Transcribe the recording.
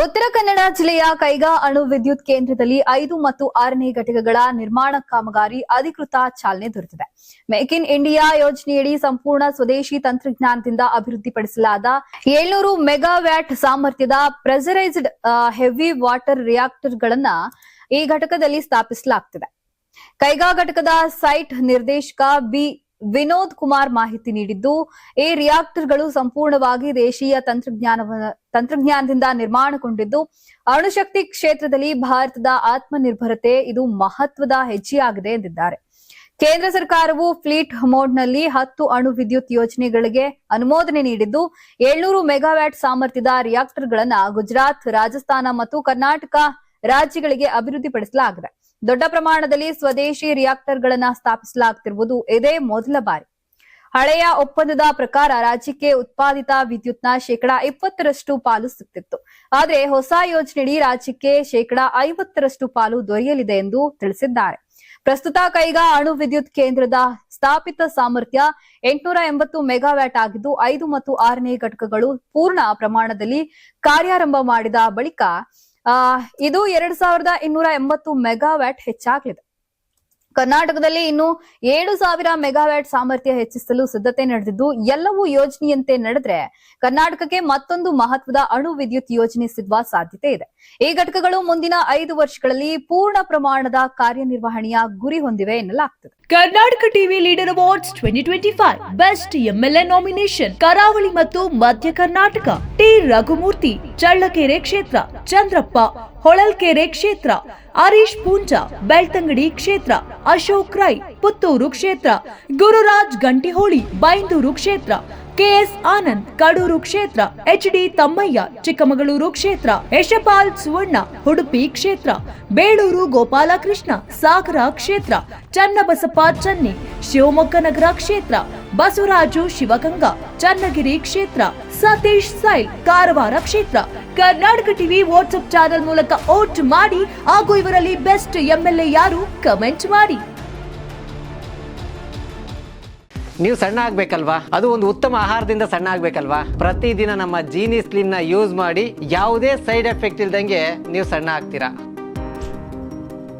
ಉತ್ತರ ಕನ್ನಡ ಜಿಲ್ಲೆಯ ಕೈಗಾ ಅಣು ವಿದ್ಯುತ್ ಕೇಂದ್ರದಲ್ಲಿ 5 ಮತ್ತು 6ನೇ ಘಟಕಗಳ ನಿರ್ಮಾಣ ಕಾಮಗಾರಿ ಅಧಿಕೃತ ಚಾಲನೆ ದೊರೆತಿದೆ. ಮೇಕ್ ಇನ್ ಇಂಡಿಯಾ ಯೋಜನೆಯಡಿ ಸಂಪೂರ್ಣ ಸ್ವದೇಶಿ ತಂತ್ರಜ್ಞಾನದಿಂದ ಅಭಿವೃದ್ಧಿಪಡಿಸಲಾದ 700 ಮೆಗಾವ್ಯಾಟ್ ಸಾಮರ್ಥ್ಯದ ಪ್ರೆಷರೈಸ್ಡ್ ಹೆವಿ ವಾಟರ್ ರಿಯಾಕ್ಟರ್ಗಳನ್ನು ಈ ಘಟಕದಲ್ಲಿ ಸ್ಥಾಪಿಸಲಾಗುತ್ತಿದೆ. ಕೈಗಾ ಘಟಕದ ಸೈಟ್ ನಿರ್ದೇಶಕ ಬಿ ವಿನೋದ್ ಕುಮಾರ್ ಮಾಹಿತಿ ನೀಡಿದ್ದು, ಈ ರಿಯಾಕ್ಟರ್ಗಳು ಸಂಪೂರ್ಣವಾಗಿ ದೇಶೀಯ ತಂತ್ರಜ್ಞಾನದಿಂದ ನಿರ್ಮಾಣಗೊಂಡಿದ್ದು, ಅಣುಶಕ್ತಿ ಕ್ಷೇತ್ರದಲ್ಲಿ ಭಾರತದ ಆತ್ಮನಿರ್ಭರತೆ ಇದು ಮಹತ್ವದ ಹೆಜ್ಜೆಯಾಗಿದೆ ಎಂದಿದ್ದಾರೆ. ಕೇಂದ್ರ ಸರ್ಕಾರವು ಫ್ಲೀಟ್ ಮೋಡ್ನಲ್ಲಿ 10 ಅಣು ವಿದ್ಯುತ್ ಯೋಜನೆಗಳಿಗೆ ಅನುಮೋದನೆ ನೀಡಿದ್ದು, 700 ಮೆಗಾವ್ಯಾಟ್ ಸಾಮರ್ಥ್ಯದ ರಿಯಾಕ್ಟರ್ಗಳನ್ನು ಗುಜರಾತ್, ರಾಜಸ್ಥಾನ ಮತ್ತು ಕರ್ನಾಟಕ ರಾಜ್ಯಗಳಿಗೆ ಅಭಿವೃದ್ಧಿಪಡಿಸಲಾಗಿದೆ. ದೊಡ್ಡ ಪ್ರಮಾಣದಲ್ಲಿ ಸ್ವದೇಶಿ ರಿಯಾಕ್ಟರ್ಗಳನ್ನು ಸ್ಥಾಪಿಸಲಾಗುತ್ತಿರುವುದು ಇದೇ ಮೊದಲ ಬಾರಿ. ಹಳೆಯ ಒಪ್ಪಂದದ ಪ್ರಕಾರ ರಾಜ್ಯಕ್ಕೆ ಉತ್ಪಾದಿತ ವಿದ್ಯುತ್ನ 20% ಪಾಲು ಸಿಗ್ತಿತ್ತು. ಆದರೆ ಹೊಸ ಯೋಜನೆಯಡಿ ರಾಜ್ಯಕ್ಕೆ 50% ಪಾಲು ದೊರೆಯಲಿದೆ ಎಂದು ತಿಳಿಸಿದ್ದಾರೆ. ಪ್ರಸ್ತುತ ಕೈಗಾ ಅಣು ವಿದ್ಯುತ್ ಕೇಂದ್ರದ ಸ್ಥಾಪಿತ ಸಾಮರ್ಥ್ಯ 880 ಮೆಗಾವ್ಯಾಟ್ ಆಗಿದ್ದು, 5 ಮತ್ತು 6ನೇ ಘಟಕಗಳು ಪೂರ್ಣ ಪ್ರಮಾಣದಲ್ಲಿ ಕಾರ್ಯಾರಂಭ ಮಾಡಿದ ಬಳಿಕ ಇದು 2280 ಮೆಗಾವ್ಯಾಟ್ ಹೆಚ್ಚಾಗಲಿದೆ. ಕರ್ನಾಟಕದಲ್ಲಿ ಇನ್ನು 7000 ಮೆಗಾವ್ಯಾಟ್ ಸಾಮರ್ಥ್ಯ ಹೆಚ್ಚಿಸಲು ಸಿದ್ಧತೆ ನಡೆದಿದ್ದು, ಎಲ್ಲವೂ ಯೋಜನೆಯಂತೆ ನಡೆದರೆ ಕರ್ನಾಟಕಕ್ಕೆ ಮತ್ತೊಂದು ಮಹತ್ವದ ಅಣು ವಿದ್ಯುತ್ ಯೋಜನೆ ಸಿಗುವ ಸಾಧ್ಯತೆ ಇದೆ. ಈ ಘಟಕಗಳು ಮುಂದಿನ 5 ವರ್ಷಗಳಲ್ಲಿ ಪೂರ್ಣ ಪ್ರಮಾಣದ ಕಾರ್ಯನಿರ್ವಹಣೆಯ ಗುರಿ ಹೊಂದಿವೆ ಎನ್ನಲಾಗುತ್ತದೆ. Karnataka TV leader awards 2025 best MLA nomination ಕರಾವಳಿ ಮತ್ತು ಮಧ್ಯ ಕರ್ನಾಟಕ. ಟಿ ರಘುಮೂರ್ತಿ ಚಳ್ಳಕೆರೆ ಕ್ಷೇತ್ರ, ಚಂದ್ರಪ್ಪ ಹೊಳಲ್ಕೆರೆ ಕ್ಷೇತ್ರ, ಹರೀಶ್ ಪೂಂಜಾ ಬೆಳ್ತಂಗಡಿ ಕ್ಷೇತ್ರ, ಅಶೋಕ್ ರೈ ಪುತ್ತೂರು ಕ್ಷೇತ್ರ, ಗುರುರಾಜ್ ಗಂಟಿಹೋಳಿ ಬೈಂದೂರು ಕ್ಷೇತ್ರ, ಕೆಎಸ್ ಆನಂದ್ ಕಡೂರು ಕ್ಷೇತ್ರ, ಎಚ್ಡಿ ತಮ್ಮಯ್ಯ ಚಿಕ್ಕಮಗಳೂರು ಕ್ಷೇತ್ರ, ಯಶಪಾಲ್ ಸುವರ್ಣ ಉಡುಪಿ ಕ್ಷೇತ್ರ, ಬೇಳೂರು ಗೋಪಾಲಕೃಷ್ಣ ಸಾಗರ ಕ್ಷೇತ್ರ, ಚನ್ನಬಸಪ್ಪ ಚನ್ನಿ ಶಿವಮೊಗ್ಗ ನಗರ ಕ್ಷೇತ್ರ, ಬಸವರಾಜು ಶಿವಗಂಗಾ ಚನ್ನಗಿರಿ ಕ್ಷೇತ್ರ, ಸತೀಶ್ ಸೈಲ್ ಕಾರವಾರ ಕ್ಷೇತ್ರ. ಕರ್ನಾಟಕ ಟಿವಿ ವಾಟ್ಸ್ಆಪ್ ಚಾನೆಲ್ ಮೂಲಕ ವೋಟ್ ಮಾಡಿ ಹಾಗೂ ಇವರಲ್ಲಿ ಬೆಸ್ಟ್ ಎಂಎಲ್ಎ ಯಾರು ಕಮೆಂಟ್ ಮಾಡಿ. ನೀವು ಸಣ್ಣ ಆಗ್ಬೇಕಲ್ವಾ? ಅದು ಒಂದು ಉತ್ತಮ ಆಹಾರದಿಂದ ಸಣ್ಣ ಆಗ್ಬೇಕಲ್ವಾ? ಪ್ರತಿದಿನ ನಮ್ಮ ಜೀನಿ ಸ್ಲಿಮ್ ನ ಯೂಸ್ ಮಾಡಿ ಯಾವುದೇ ಸೈಡ್ ಎಫೆಕ್ಟ್ ಇಲ್ದಂಗೆ ನೀವು ಸಣ್ಣ ಆಗ್ತೀರಾ.